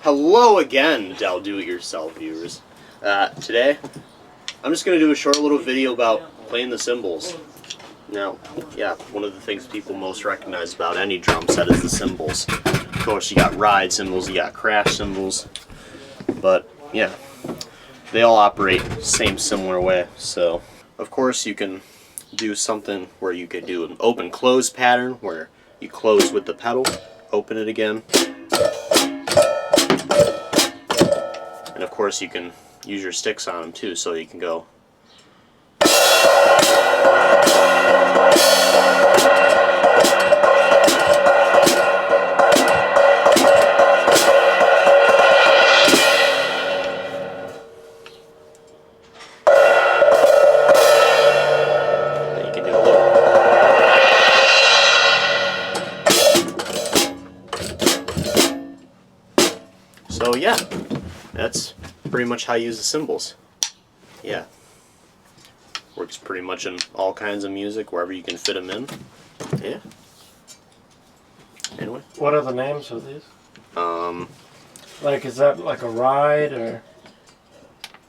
Hello again, Del Do-It-Yourself viewers. Today, I'm just going to do a short little video about playing the cymbals. Now, yeah, one of the things people most recognize about any drum set is the cymbals. Of course, you got ride cymbals, you got crash cymbals, but yeah, they all operate same similar way. So, of course, you can do something where you could do an open-close pattern where you close with the pedal, open it again. And of course you can use your sticks on them too, so you can go. And you can do a little. So yeah, that's pretty much how you use the cymbals. Yeah. Works pretty much in all kinds of music, wherever you can fit them in. Yeah. Anyway. What are the names of these? Like, is that like a ride or?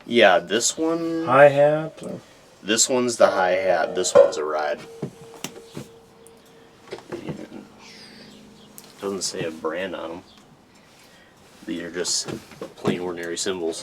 Yeah, this one. Hi-hat? Or? This one's the hi-hat, this one's a ride. Doesn't say a brand on them. These are just plain ordinary cymbals.